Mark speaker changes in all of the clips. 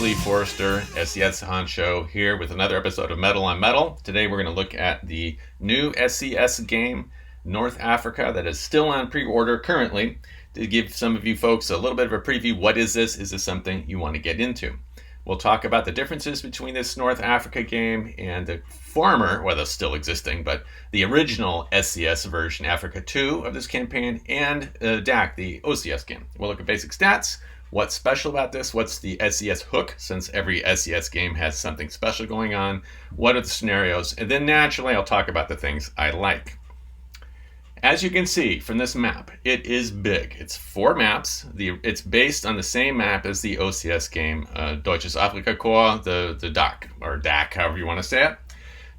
Speaker 1: Lee Forrester, SCS Honcho, here with another episode of Metal on Metal. Today we're going to look at the new SCS game, North Africa, that is still on pre-order currently. To give some of you folks a little bit of a preview, what is this? Is this something you want to get into? We'll talk about the differences between this North Africa game and the former, well, that's still existing, but the original SCS version, Africa 2 of this campaign, and DAC, the OCS game. We'll look at basic stats, what's special about this, what's the SCS hook, since every SCS game has something special going on, what are the scenarios, and then naturally I'll talk about the things I like. As you can see from this map, it is big. It's 4 maps. It's based on the same map as the OCS game, Deutsches Afrikakorps, the DAC, or DAC, however you want to say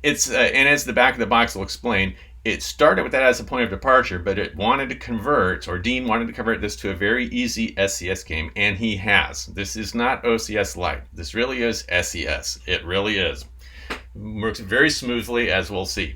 Speaker 1: it. And as the back of the box will explain, it started with that as a point of departure, but it wanted to convert, or Dean wanted to convert this to a very easy SCS game, and he has. This is not OCS Lite. This really is SCS. It really is. Works very smoothly, as we'll see.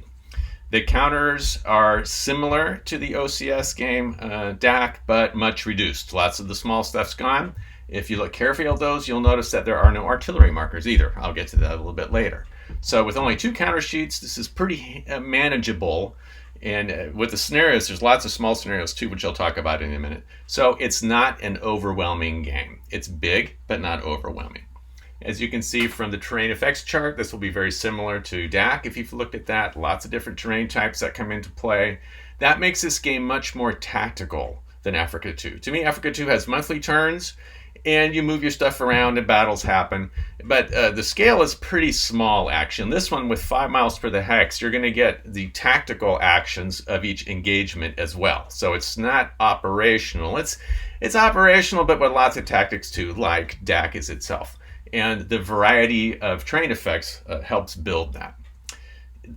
Speaker 1: The counters are similar to the OCS game DAC, but much reduced. Lots of the small stuff's gone. If you look carefully at those, you'll notice that there are no artillery markers either. I'll get to that a little bit later. So with only 2 counter sheets, this is pretty manageable. And with the scenarios, there's lots of small scenarios too, which I'll talk about in a minute. So it's not an overwhelming game. It's big, but not overwhelming. As you can see from the terrain effects chart, this will be very similar to DAC. If you've looked at that, lots of different terrain types that come into play. That makes this game much more tactical than Africa 2. To me, Africa 2 has monthly turns, and you move your stuff around and battles happen. But the scale is pretty small action. This one, with 5 miles per the hex, you're going to get the tactical actions of each engagement as well. So it's not operational. It's operational, but with lots of tactics too, like DAC is itself. And the variety of terrain effects helps build that.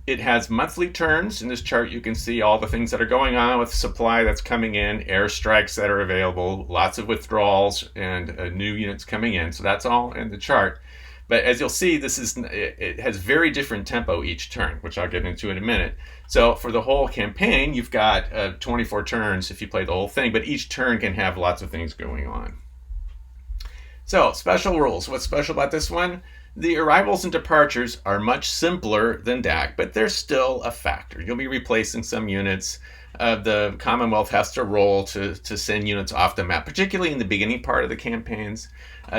Speaker 1: It has monthly turns. In this chart, you can see all the things that are going on with supply that's coming in, airstrikes that are available, lots of withdrawals, and new units coming in. So that's all in the chart. But as you'll see, it has very different tempo each turn, which I'll get into in a minute. So for the whole campaign, you've got 24 turns if you play the whole thing, but each turn can have lots of things going on. So, special rules. What's special about this one? The arrivals and departures are much simpler than DAC, but they're still a factor. You'll be replacing some units. The Commonwealth has to roll to send units off the map, particularly in the beginning part of the campaigns.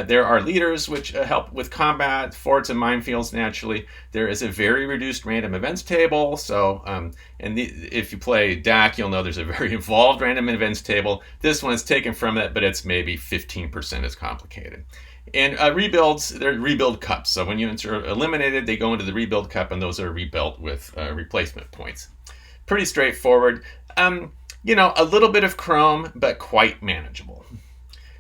Speaker 1: There are leaders which help with combat, forts and minefields naturally. There is a very reduced random events table. So, if you play DAC, you'll know there's a very involved random events table. This one is taken from it, but it's maybe 15% as complicated. And rebuilds, they're rebuild cups. So when units are eliminated, they go into the rebuild cup, and those are rebuilt with replacement points. Pretty straightforward. A little bit of chrome, but quite manageable.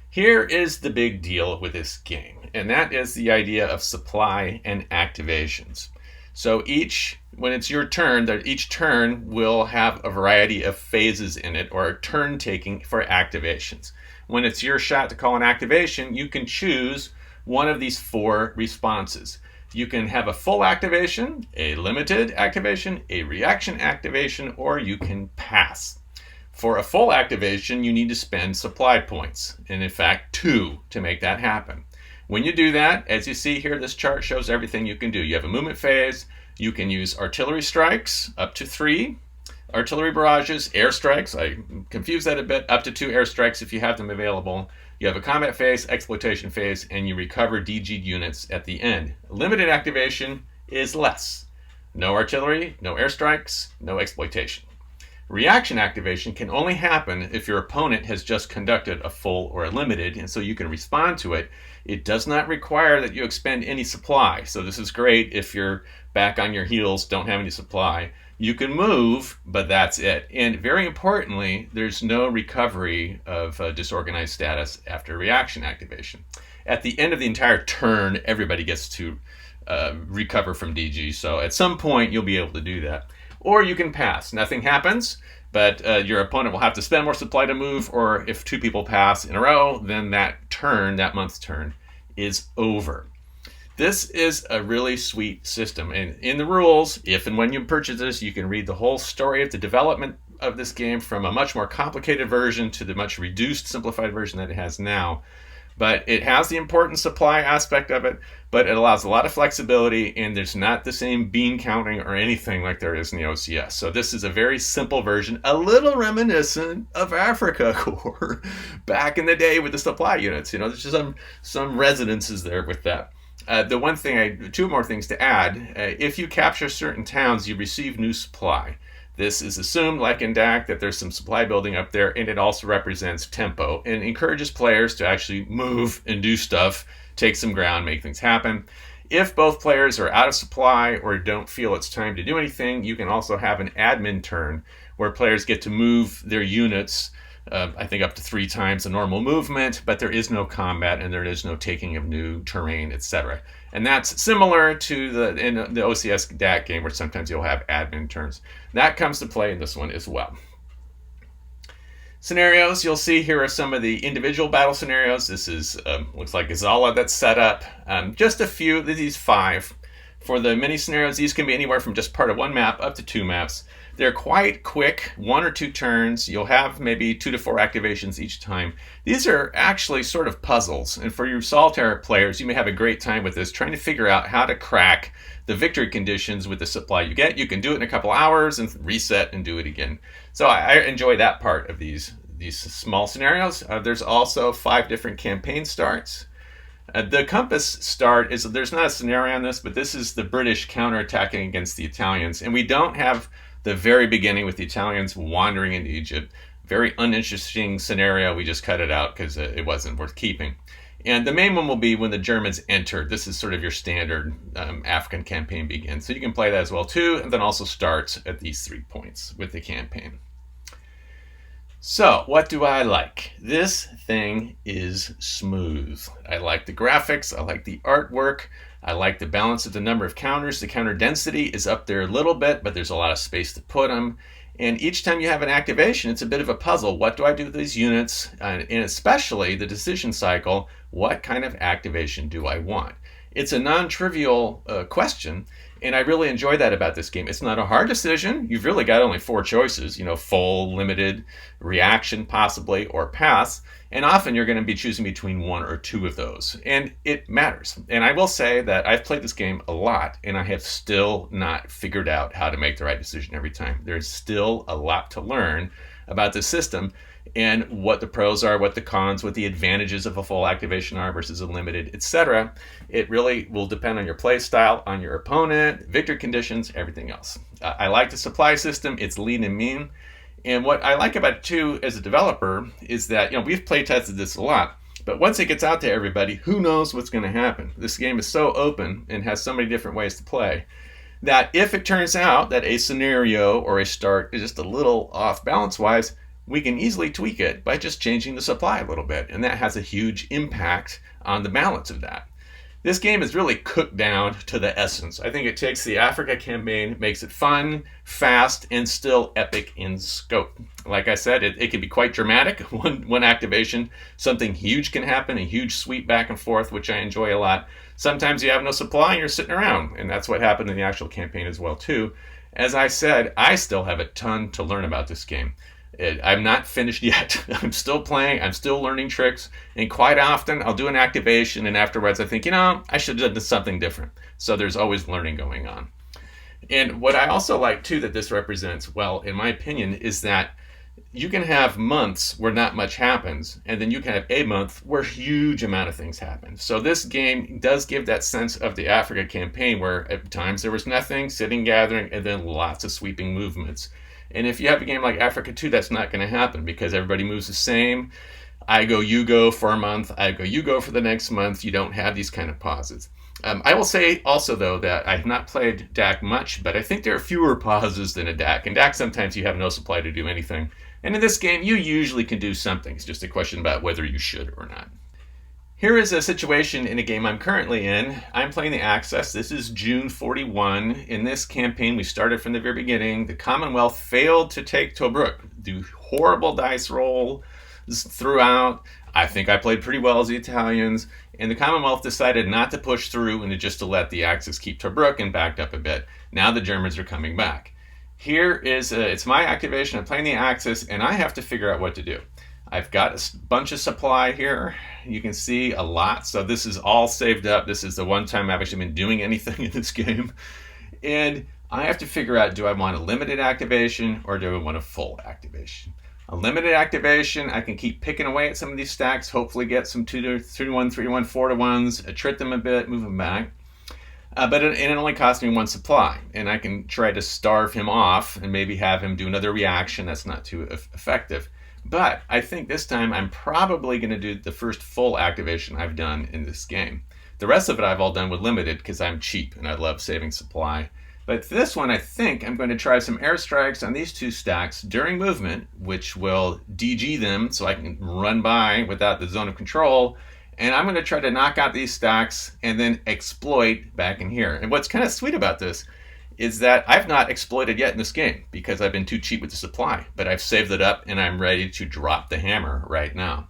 Speaker 1: Here is the big deal with this game, and that is the idea of supply and activations. So when it's your turn, each turn will have a variety of phases in it, or a turn taking for activations. When it's your shot to call an activation, you can choose one of these 4 responses. You can have a full activation, a limited activation, a reaction activation, or you can pass. For a full activation, you need to spend supply points, and in fact 2 to make that happen. When you do that, as you see here, this chart shows everything you can do. You have a movement phase, you can use artillery strikes, up to 3, artillery barrages, airstrikes, I confuse that a bit, up to 2 airstrikes if you have them available. You have a combat phase, exploitation phase, and you recover DG units at the end. Limited activation is less. No artillery, no airstrikes, no exploitation. Reaction activation can only happen if your opponent has just conducted a full or a limited, and so you can respond to it. It does not require that you expend any supply. So this is great if you're back on your heels, don't have any supply. You can move, but that's it. And very importantly, there's no recovery of disorganized status after reaction activation. At the end of the entire turn, everybody gets to recover from DG. So at some point, you'll be able to do that. Or you can pass. Nothing happens, but your opponent will have to spend more supply to move, or if 2 people pass in a row, then that month's turn, is over. This is a really sweet system, and in the rules, if and when you purchase this, you can read the whole story of the development of this game from a much more complicated version to the much reduced, simplified version that it has now. But it has the important supply aspect of it, but it allows a lot of flexibility, and there's not the same bean counting or anything like there is in the OCS. So this is a very simple version, a little reminiscent of Africa Core back in the day with the supply units. There's just some resonances there with that. Two more things to add. If you capture certain towns, you receive new supply. This is assumed, like in DAC, that there's some supply building up there, and it also represents tempo and encourages players to actually move and do stuff, take some ground, make things happen. If both players are out of supply or don't feel it's time to do anything, you can also have an admin turn where players get to move their units, I think up to 3 times the normal movement, but there is no combat and there is no taking of new terrain, etc. And that's similar to in the OCS DAC game, where sometimes you'll have admin turns. That comes to play in this one as well. Scenarios, you'll see here are some of the individual battle scenarios. This is looks like Gazala that's set up. Just a few, these 5. For the mini scenarios, these can be anywhere from just part of 1 map up to 2 maps. They're quite quick, 1 or 2 turns. You'll have maybe 2 to 4 activations each time. These are actually sort of puzzles, and for your solitaire players, you may have a great time with this, trying to figure out how to crack the victory conditions with the supply you get. You can do it in a couple hours and reset and do it again. So I enjoy that part of these small scenarios. There's also 5 different campaign starts. The Compass start there's not a scenario on this, but this is the British counterattacking against the Italians, and we don't have the very beginning with the Italians wandering into Egypt. Very uninteresting scenario. We just cut it out because it wasn't worth keeping. And the main one will be when the Germans enter. This is sort of your standard African campaign begins. So you can play that as well too, and then also starts at these 3 points with the campaign. So, what do I like? This thing is smooth. I like the graphics, I like the artwork, I like the balance of the number of counters. The counter density is up there a little bit, but there's a lot of space to put them. And each time you have an activation, it's a bit of a puzzle. What do I do with these units? And especially the decision cycle, what kind of activation do I want? It's a non-trivial question, and I really enjoy that about this game. It's not a hard decision. You've really got only 4 choices, full, limited, reaction possibly, or pass. And often you're going to be choosing between 1 or 2 of those. And it matters. And I will say that I've played this game a lot, and I have still not figured out how to make the right decision every time. There's still a lot to learn about the system and what the pros are, what the cons, what the advantages of a full activation are versus a limited, etc. It really will depend on your play style, on your opponent, victory conditions, everything else. I like the supply system. It's lean and mean. And what I like about it too as a developer is that, we've play tested this a lot, but once it gets out to everybody, who knows what's going to happen? This game is so open and has so many different ways to play that if it turns out that a scenario or a start is just a little off balance-wise, we can easily tweak it by just changing the supply a little bit, and that has a huge impact on the balance of that. This game is really cooked down to the essence. I think it takes the Africa campaign, makes it fun, fast, and still epic in scope. Like I said, it can be quite dramatic. One activation, something huge can happen, a huge sweep back and forth, which I enjoy a lot. Sometimes you have no supply and you're sitting around, and that's what happened in the actual campaign as well too. As I said, I still have a ton to learn about this game. I'm not finished yet. I'm still playing. I'm still learning tricks. And quite often, I'll do an activation, and afterwards I think, I should have done something different. So there's always learning going on. And what I also like, too, that this represents, well, in my opinion, is that you can have months where not much happens, and then you can have a month where a huge amount of things happen. So this game does give that sense of the Africa campaign, where at times there was nothing, sitting, gathering, and then lots of sweeping movements. And if you have a game like Africa 2, that's not going to happen because everybody moves the same. I go, you go for a month. I go, you go for the next month. You don't have these kind of pauses. I will say also, though, that I have not played DAC much, but I think there are fewer pauses than a DAC. In DAC, sometimes you have no supply to do anything. And in this game, you usually can do something. It's just a question about whether you should or not. Here is a situation in a game I'm currently in. I'm playing the Access. This is June 41. In this campaign, we started from the very beginning. The Commonwealth failed to take Tobruk. Do horrible dice rolls throughout. I think I played pretty well as the Italians. And the Commonwealth decided not to push through and just to let the Axis keep Tobruk and backed up a bit. Now the Germans are coming back. Here is, it's my activation. I'm playing the Axis, and I have to figure out what to do. I've got a bunch of supply here. You can see a lot. So this is all saved up. This is the one time I've actually been doing anything in this game. And I have to figure out, do I want a limited activation or do I want a full activation? A limited activation, I can keep picking away at some of these stacks, hopefully get some 2-1, 3-1, 4-1s, trit them a bit, move them back. But it only costs me one supply, and I can try to starve him off and maybe have him do another reaction. That's not too effective. But I think this time I'm probably going to do the first full activation I've done in this game. The rest of it I've all done with limited because I'm cheap and I love saving supply. But for this one, I think I'm going to try some airstrikes on these two stacks during movement, which will DG them so I can run by without the zone of control. And I'm going to try to knock out these stacks and then exploit back in here. And what's kind of sweet about this is that I've not exploited yet in this game because I've been too cheap with the supply. But I've saved it up and I'm ready to drop the hammer right now.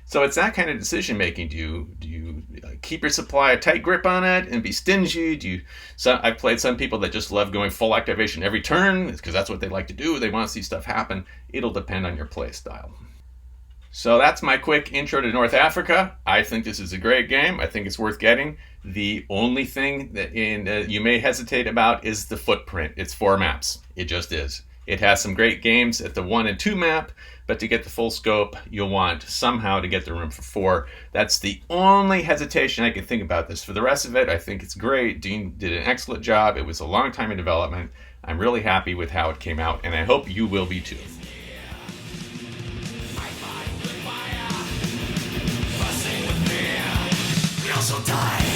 Speaker 1: So it's that kind of decision making. Do you keep your supply a tight grip on it and be stingy? I've played some people that just love going full activation every turn because that's what they like to do. They want to see stuff happen. It'll depend on your play style. So that's my quick intro to North Africa. I think this is a great game. I think it's worth getting. The only thing that you may hesitate about is the footprint. It's 4 maps. It just is. It has some great games at the 1 and 2 map, but to get the full scope, you'll want somehow to get the room for 4. That's the only hesitation I can think about this. For the rest of it, I think it's great. Dean did an excellent job. It was a long time in development. I'm really happy with how it came out, and I hope you will be too.
Speaker 2: We also die.